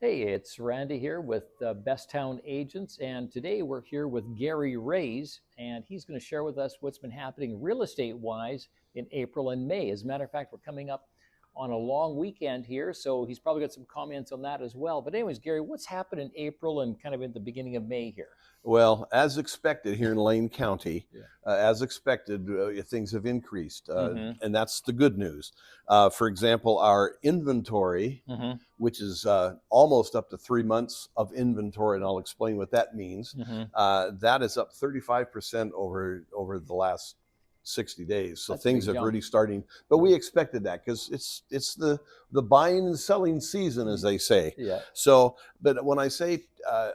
Hey, it's Randy here with Best Town Agents, and today we're here with Gary Raze, and he's going to share with us what's been happening real estate wise in April and May. As a matter of fact, we're coming up on a long weekend here, so he's probably got some comments on that as well. But, anyways, Gary, what's happened in April and kind of in the beginning of May here? Well, as expected here in Lane County, Yeah. as expected, things have increased, Mm-hmm. and that's the good news. For example, our inventory, Mm-hmm. which is almost up to 3 months of inventory, and I'll explain what that means. Mm-hmm. That is up 35% over the last 60 days. So That's a things big have jump. really starting, but we expected that because it's the buying and selling season, as they say. Yeah. So, but when I say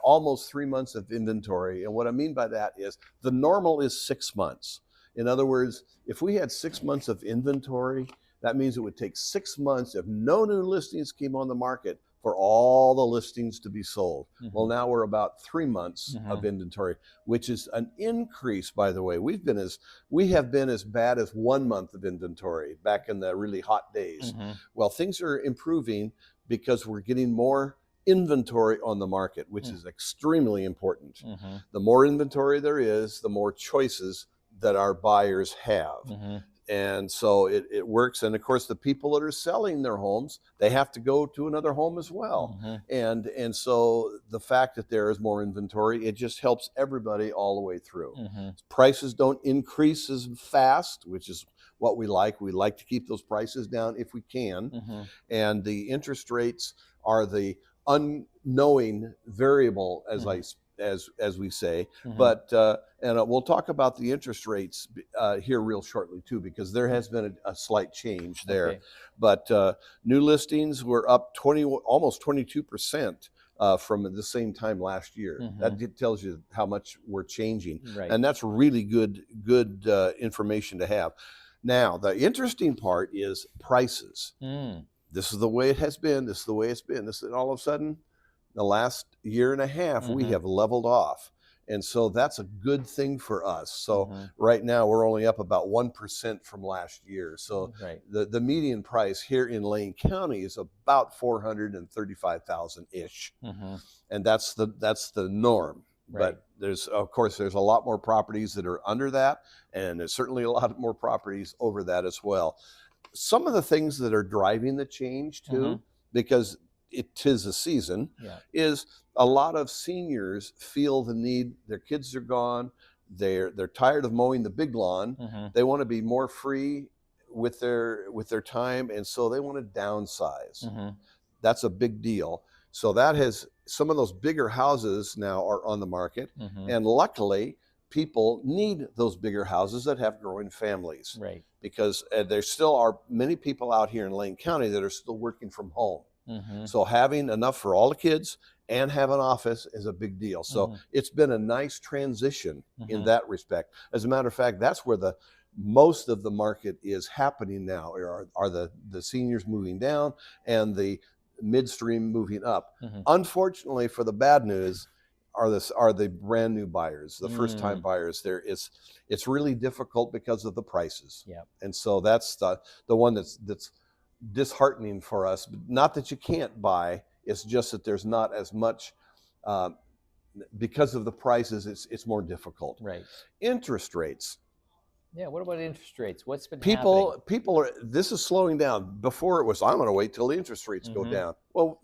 almost 3 months of inventory, and what I mean by that is the normal is 6 months. In other words, if we had 6 months of inventory, that means it would take 6 months if no new listings came on the market for all the listings to be sold. Mm-hmm. Well, now we're about 3 months Mm-hmm. of inventory, which is an increase, by the way. We have been as bad as 1 month of inventory back in the really hot days. Mm-hmm. Well, things are improving because we're getting more inventory on the market, which is extremely important. Mm-hmm. The more inventory there is, the more choices that our buyers have. Mm-hmm. And so it works. And of course, the people that are selling their homes, they have to go to another home as well. Mm-hmm. And so the fact that there is more inventory, it just helps everybody all the way through. Mm-hmm. Prices don't increase as fast, which is what we like. We like to keep those prices down if we can. Mm-hmm. And the interest rates are the unknowing variable, as as we say. Mm-hmm. But and we'll talk about the interest rates here real shortly too, because there has been a slight change there. Okay. But new listings were up almost 22%. From the same time last year. Mm-hmm. That tells you how much we're changing, Right. and that's really good information to have. Now, the interesting part is prices. This is the way it has been. This is the way it's been. This is all of a sudden, the last year and a half, we have leveled off. And so that's a good thing for us. So right now we're only up about 1% from last year. So Right. the median price here in Lane County is about 435,000 ish. And that's the norm. Right. But there's a lot more properties that are under that, and there's certainly a lot more properties over that as well. Some of the things that are driving the change too, because it is a season, is a lot of seniors feel the need. Their kids are gone. They're tired of mowing the big lawn. They want to be more free with their time, and so they want to downsize. That's a big deal. So that has some of those bigger houses now are on the market, and luckily people need those bigger houses that have growing families. Right. Because there still are many people out here in Lane County that are still working from home. So having enough for all the kids and have an office is a big deal. So it's been a nice transition in that respect. As a matter of fact, that's where the most of the market is happening now, are the seniors moving down and the midstream moving up. Unfortunately, for the bad news, are the brand new buyers, the first time buyers. It's really difficult because of the prices. And so that's the one that's disheartening for us. Not that you can't buy, it's just that there's not as much because of the prices. It's more difficult. Right. Interest rates. Yeah. What about interest rates? What's been People happening? are, this is slowing down. Before it was, I'm going to wait till the interest rates go down. Well,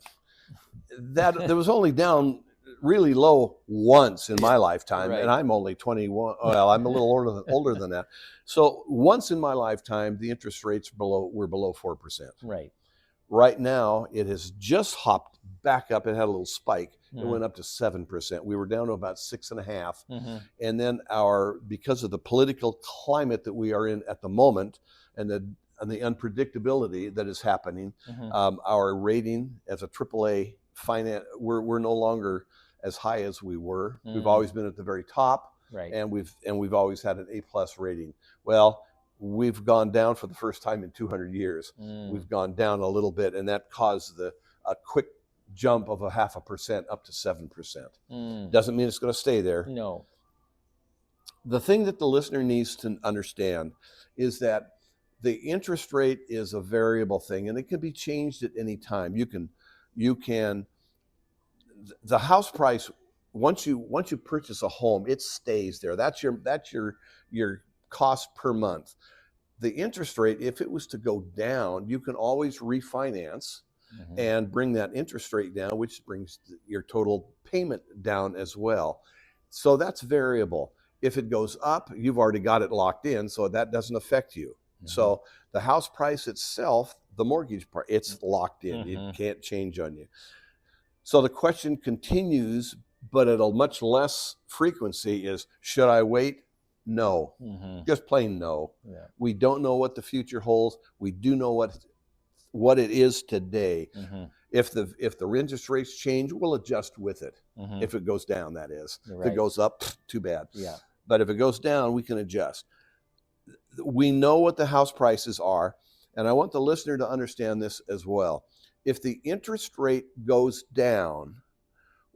that was only down really low once in my lifetime, and I'm only 21. Well, I'm a little older than that. So once in my lifetime, the interest rates were below 4%. Right. Right now, it has just hopped back up. It had a little spike. It went up to 7%. We were down to about 6.5%. And then because of the political climate that we are in at the moment, and the unpredictability that is happening, our rating as a AAA finance, we're no longer as high as we were. We've always been at the very top, and we've always had an A+ rating. Well, we've gone down for the first time in 200 years. We've gone down a little bit, and that caused a quick jump of 0.5% up to 7%. Doesn't mean it's going to stay there. No. The thing that the listener needs to understand is that the interest rate is a variable thing, and it can be changed at any time. You can the house price, once you purchase a home, it stays there. That's your cost per month. The interest rate, if it was to go down, you can always refinance and bring that interest rate down, which brings your total payment down as well. So that's variable. If it goes up, you've already got it locked in, so that doesn't affect you. So the house price itself, the mortgage part, it's locked in. It can't change on you. So the question continues, but at a much less frequency, is should I wait? No, just plain no. Yeah. We don't know what the future holds. We do know what it is today. If the interest rates change, we'll adjust with it. If it goes down, that is. Right. If it goes up, too bad. Yeah. But if it goes down, we can adjust. We know what the house prices are, and I want the listener to understand this as well. If the interest rate goes down,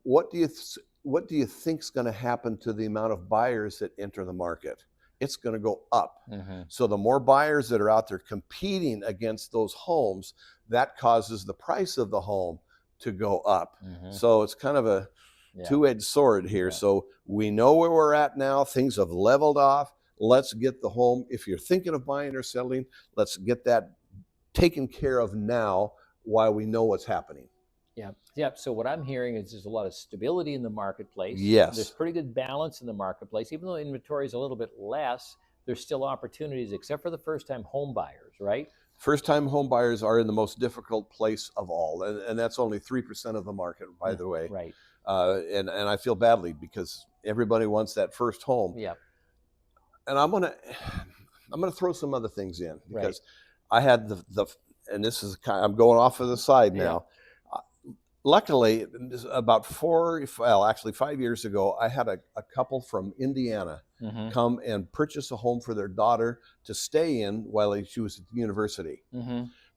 what do you think is going to happen to the amount of buyers that enter the market? It's going to go up. So the more buyers that are out there competing against those homes, that causes the price of the home to go up. So it's kind of a two-edged sword here. So we know where we're at now. Things have leveled off. Let's get the home. If you're thinking of buying or selling, let's get that taken care of now while we know what's happening. Yeah. So what I'm hearing is there's a lot of stability in the marketplace. Yes. There's pretty good balance in the marketplace. Even though inventory is a little bit less, there's still opportunities, except for the first-time home buyers, right? First-time home buyers are in the most difficult place of all, and that's only 3% of the market, by the way. Right. And I feel badly because everybody wants that first home. Yeah. And I'm gonna throw some other things in because I had and this is I'm going off of the side now. Luckily, about 5 years ago, I had a couple from Indiana come and purchase a home for their daughter to stay in while she was at the university.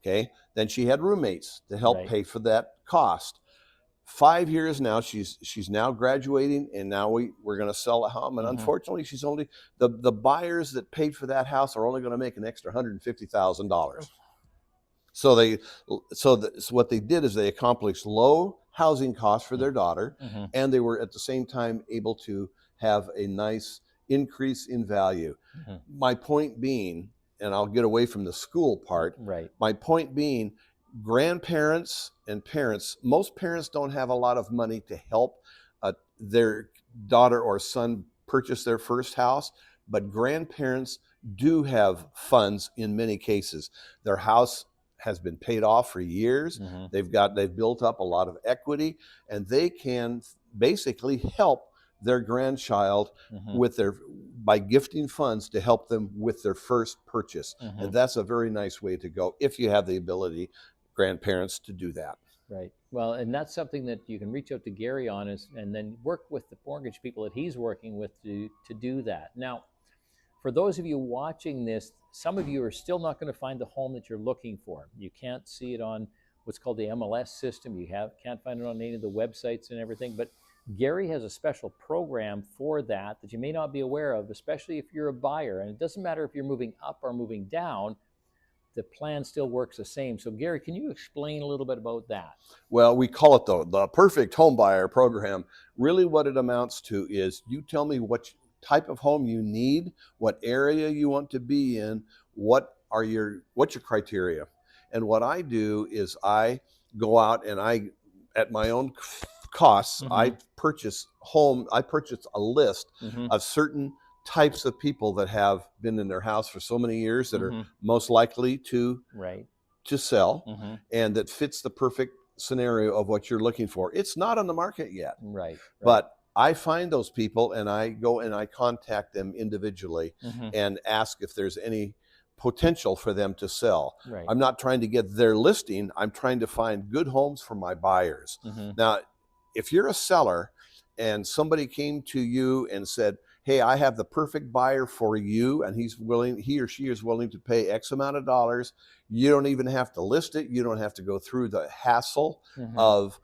Okay. Then she had roommates to help pay for that cost. 5 years now, she's now graduating, and now we're going to sell a home. And unfortunately, she's only the buyers that paid for that house are only going to make an extra $150,000. So what they did is they accomplished low housing costs for their daughter, and they were at the same time able to have a nice increase in value. My point being, and I'll get away from the school part. My point being, grandparents and parents, most parents don't have a lot of money to help their daughter or son purchase their first house, but grandparents do have funds in many cases. Their house has been paid off for years. They've built up a lot of equity, and they can basically help their grandchild by gifting funds to help them with their first purchase. And that's a very nice way to go if you have the ability, grandparents, to do that. Right. Well, and that's something that you can reach out to Gary on, and then work with the mortgage people that he's working with to do that. Now, for those of you watching this, some of you are still not going to find the home that you're looking for. You can't see it on what's called the MLS system. You can't find it on any of the websites and everything. But Gary has a special program for that you may not be aware of, especially if you're a buyer. And it doesn't matter if you're moving up or moving down, the plan still works the same. So Gary, can you explain a little bit about that? Well, we call it the Perfect Home Buyer Program. Really what it amounts to is you tell me what type of home you need, what area you want to be in, what's your criteria. And what I do is I go out and at my own costs, I purchase a list of certain types of people that have been in their house for so many years that are most likely to sell, and that fits the perfect scenario of what you're looking for. It's not on the market yet. But I find those people, and I go and I contact them individually and ask if there's any potential for them to sell. I'm not trying to get their listing. I'm trying to find good homes for my buyers. Now, if you're a seller and somebody came to you and said, hey, I have the perfect buyer for you, and he or she is willing to pay X amount of dollars, you don't even have to list it. You don't have to go through the hassle of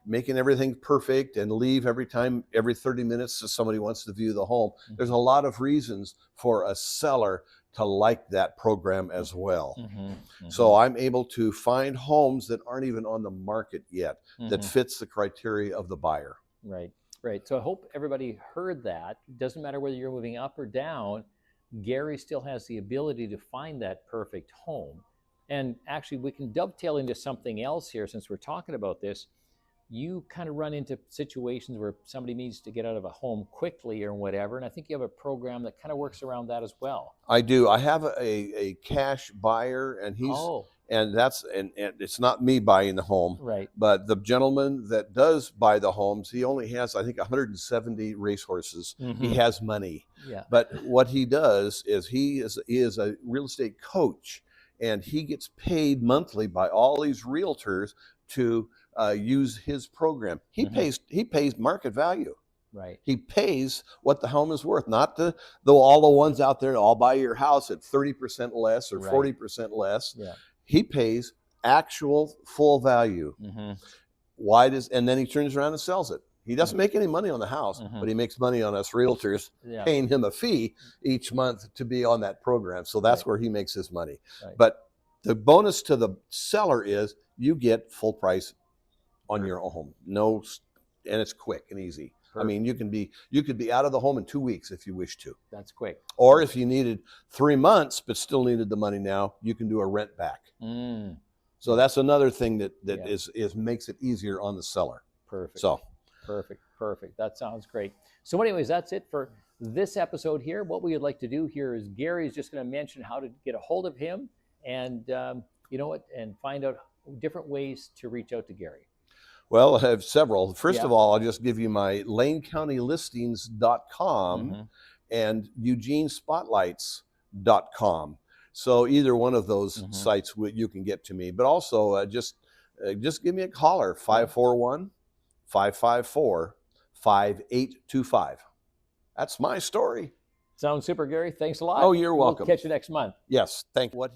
making everything perfect and leave every 30 minutes if somebody wants to view the home. There's a lot of reasons for a seller to like that program as well. Mm-hmm. So I'm able to find homes that aren't even on the market yet that Mm-hmm. fits the criteria of the buyer. Right, right. So I hope everybody heard that. It doesn't matter whether you're moving up or down, Gary still has the ability to find that perfect home. And actually, we can dovetail into something else here since we're talking about this. You kind of run into situations where somebody needs to get out of a home quickly or whatever. And I think you have a program that kind of works around that as well. I do. I have a cash buyer, and Oh, and it's not me buying the home, right. but the gentleman that does buy the homes, he only has, I think, 170 racehorses. Mm-hmm. He has money. Yeah. But what he does is he is a real estate coach, and he gets paid monthly by all these realtors to use his program. He pays market value. Right. He pays what the home is worth, not though all the ones out there, I'll buy your house at 30% less or 40% less. Yeah. He pays actual full value. And then he turns around and sells it. He doesn't make any money on the house, but he makes money on us realtors paying him a fee each month to be on that program. So that's where he makes his money. Right. But the bonus to the seller is you get full price on your home. And it's quick and easy. Perfect. I mean, you could be out of the home in 2 weeks if you wish to. That's quick. Or if you needed 3 months but still needed the money now, you can do a rent back. So that's another thing that is makes it easier on the seller. Perfect. So perfect. That sounds great. So anyways, that's it for this episode here. What we would like to do here is Gary's just going to mention how to get a hold of him and and find out different ways to reach out to Gary. Well, I have several. First of all, I'll just give you my LaneCountyListings.com and EugeneSpotlights.com. So either one of those sites you can get to me. But also just give me a caller, 541-554-5825. That's my story. Sounds super, Gary. Thanks a lot. Oh, you're welcome. We'll catch you next month. Yes, thank you.